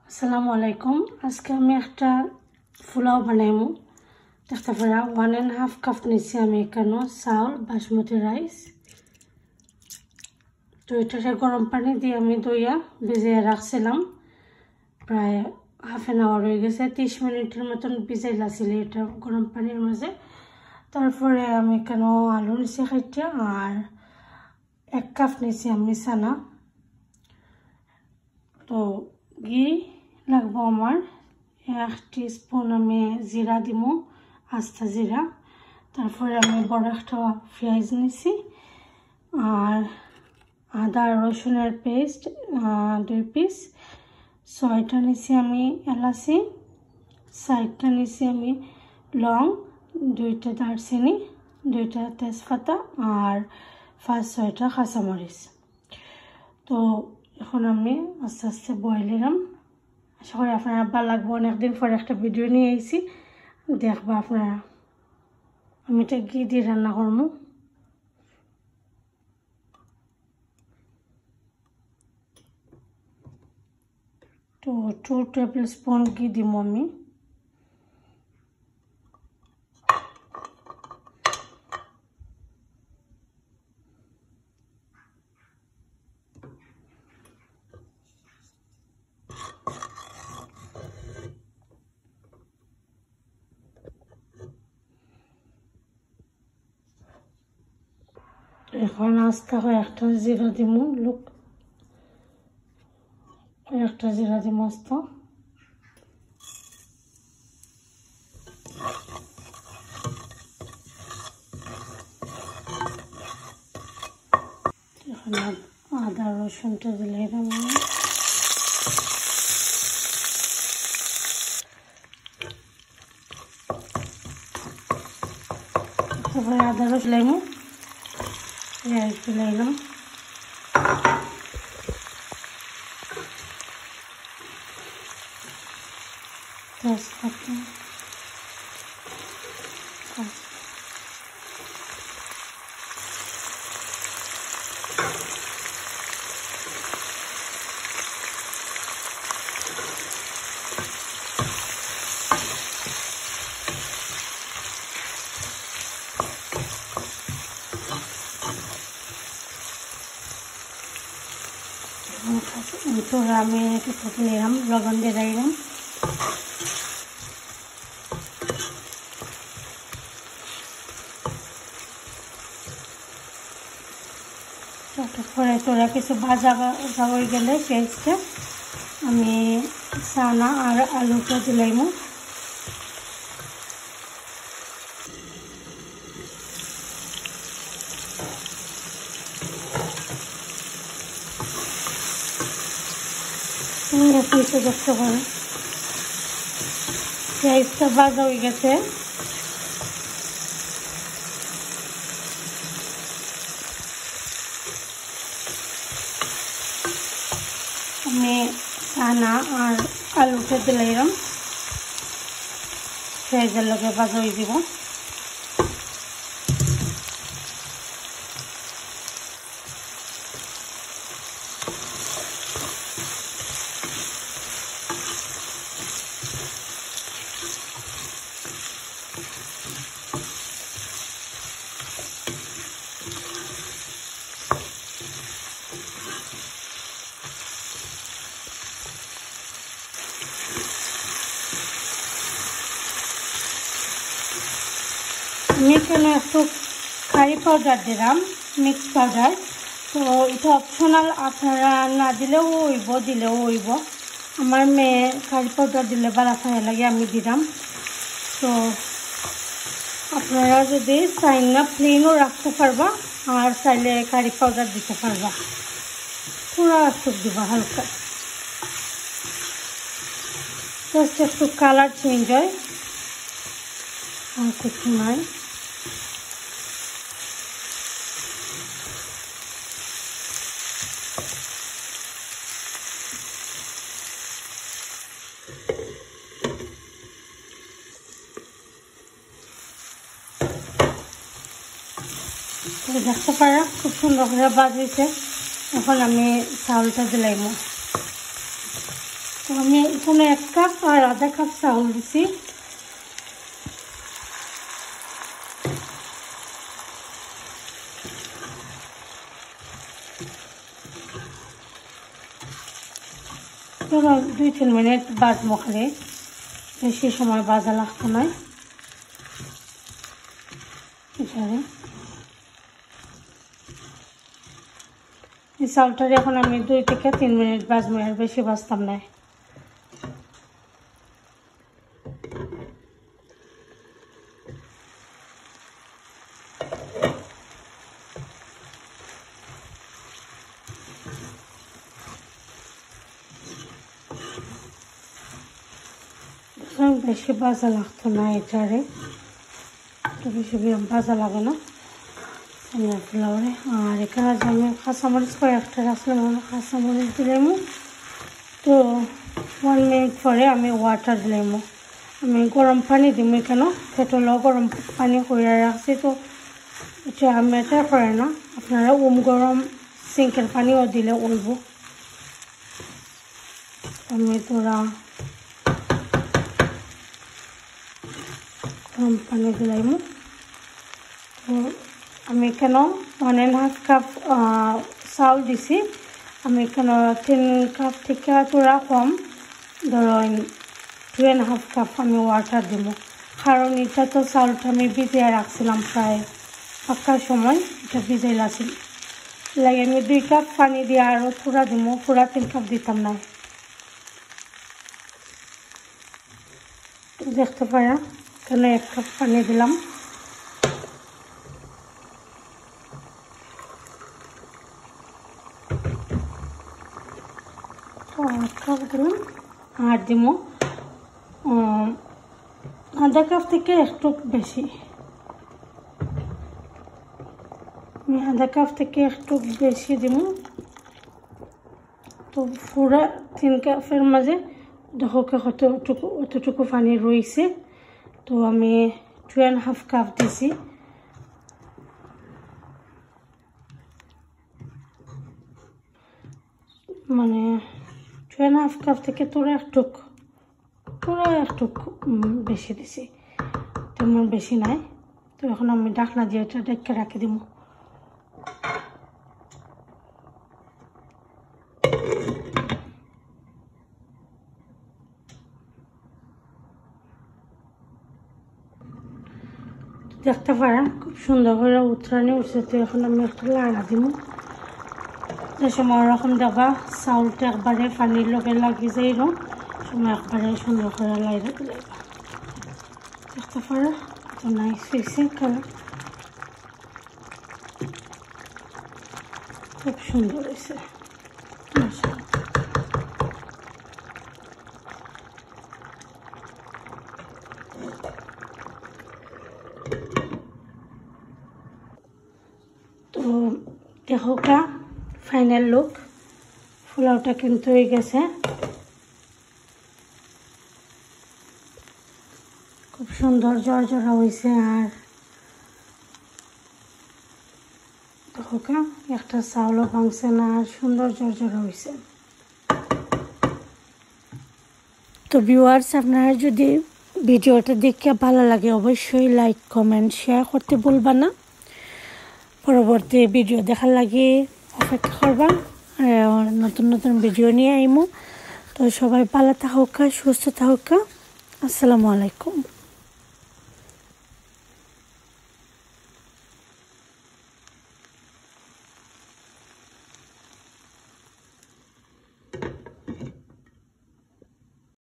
আসসালামু আলাইকুম। আজকে আমি একটা পোলাও বানাইমু। দেখতে পারা 1.5 কাপ নিচ্ছি আমি এখানে চাউল বাসমতি রাইস। তো এটাকে গরম পানি দিয়ে আমি দইয়া ভিজিয়ে রাখছিলাম, প্রায় হাফ অ্যান আওয়ার হয়ে গেছে, 30 মিনিটের মতন ভিজাইলা ছিল এটা গরম পানির মাঝে। তারপরে আমি এখানে আলু নিচ্ছি খাইটা, আর 1 কাপ নিচ্ছি আমি চানা। তো ঘি লাগবো আমার 1 টিস্পুন, আমি জিরা দিমু, আস্তা জিরা। তারপরে আমি বড় একটা পেঁয়াজ নিছি, আর আদা রসুনের পেস্ট 2 পিস, 6টা নিছি আমি এলাচি, 4টা নিছি আমি লং, 2টা দারচিনি, 2টা তেজপাতা, আর 5-6টা কাঁচামরিচ। তো এখন আমি আস্তে আস্তে বয়েল দিলাম। আশা করি আপনারা ভালো লাগবে। অনেকদিন পর একটা ভিডিও নিয়ে এসেছি, দেখবা আপনারা। আমি এটা ঘি দিয়ে রান্না করবো। তো 2 টেবিল স্পুন ঘি দিব আমি। এখন আস্তে কয়েকটা জিরা দিব, কয়েকটা জিরা দিব আস্তে। এখন আদা রসুনটা দিলে আমি তারপরে আদা রসুন লাইমু, পেঁয়াজ দিলাম, তেজপাতা, তো আমি একটু ফুটে নিলাম, লবণ দিয়ে দিলাম। তারপরে তোরা কিছু ভাজা হয়ে গেলে পেঁয়াজটা আমি চানা আর আলুটা দিলাম। পিছিয়ে দেখতে পারো পেঁয়াজটা ভাজা হয়ে গেছে। আমি চানা আর আলুটা দিলাম, পেঁয়াজের লগে ভাজা হয়ে দিব। আমি এখানে একটু কারি পাউডার দিলাম, মিক্স পাউডার। তো এটা অপশনাল, আপনারা না দিলেও হইব, দিলেও হইব। আমার মেয়ে কারি পাউডার দিলে ভালো খাই লাগে, আমি দিলাম। তো আপনারা যদি চাই না প্লেনও রাখতে পারবা, আর চাইলে কারি পাউডার দিতে পারবা। পুরা একটু দিবা হালকা। জাস্ট একটু কালার চেঞ্জ হয়, আর কিছু নয়। দেখতে পারা খুব সুন্দর করে বাজিয়েছে। এখন আমি চাউলটা দিলাম। তো আমি এখানে 1 কাপ আর আধা কাপ চাউল দিছি। চলো 2-3 মিনিট বাজবো, খালি বেশি সময় বাজা লাগতো নয়। এই চাউলটার এখন আমি 2 থেকে 3 মিনিট বাজবো, আর বেশি বাজতাম না। বেশি বাজা লাগতো না, এটারে বেশি বাজা লাগে না ফ্লাওয়ারে। আর এখানে যে আমি কাঁচামরিচ কয়েকটা রাখলাম, কাঁচামরিচ দিলাম। তো 1 মিনিট পরে আমি ওয়াটার দিলাম। আমি গরম পানি দিব, কেন কেটল গরম পানি করে রাখছি। তো এটা ম্যাটার করে না, আপনারা গরম সিঙ্কের পানিও দিলে উঠব। আমি তোরা গরম পানি দিলাম। তো আমি কেন 1.5 কাপ চাউল দিছি, আমি কেন 3 কাপ থেকে তোরা কম ধরেন 2.5 কাপ আমি ওয়াটার দিব। কারণ এটা তো চাউলটা আমি ভিজিয়ে রাখছিলাম, প্রায় পাকার সময় এটা ভিজাই রাখছিল লাগে। আমি 2 কাপ পানি দিয়ে আরও পুরা দিব, পুরা 3 কাপ দিতাম না। দেখতে পারা কেন 1 কাপ পানি দিলাম। আর দিব আধা কাপ থেকে একটু বেশি। আমি আধা কাপ থেকে একটু বেশি দিব। তো পুরা 3 কাপের মাঝে দেখো অতটুকু পানি রয়েছে। তো আমি 2.5 কাপ দিছি। মানে 2.5 কাপ থেকে তোরা একটু বেশি দিছি, তেমন বেশি নাই। তো এখন আমি ঢাকনা দিয়ে এটা ঢেকে রাখি দিব। দেখতে পারেন খুব সুন্দর করে উত্তরানি উঠছে। তো এখন আমি একটু লাড়া দিব। যে সময় ওরকম দেখবা চাউলটা একবারে পানির লগে লাগি যাই সময় একবারে সুন্দর করে লাইরা দিলে দেখতে পারো। তো নাইস হয়েছে, কালার খুব সুন্দর হয়েছে। তো দেখো কা ফাইনাল লুক, পোলাওটা কিন্তু হয়ে গেছে। খুব সুন্দর জর্জরা হয়েছে। আর দেখো কা একটা চাউলও ভাঙছে না, আর সুন্দর জর্জরা হয়েছে। তো ভিউয়ার্স, আপনারা যদি ভিডিওটা দেখে ভালো লাগে অবশ্যই লাইক কমেন্ট শেয়ার করতে ভুলবা না। পরবর্তী ভিডিও দেখার লাগে অপেক্ষা করবা, নতুন নতুন ভিডিও নিয়ে আইমো। তো সবাই ভালো থাকুক, সুস্থ থাকুক। আসসালামু আলাইকুম।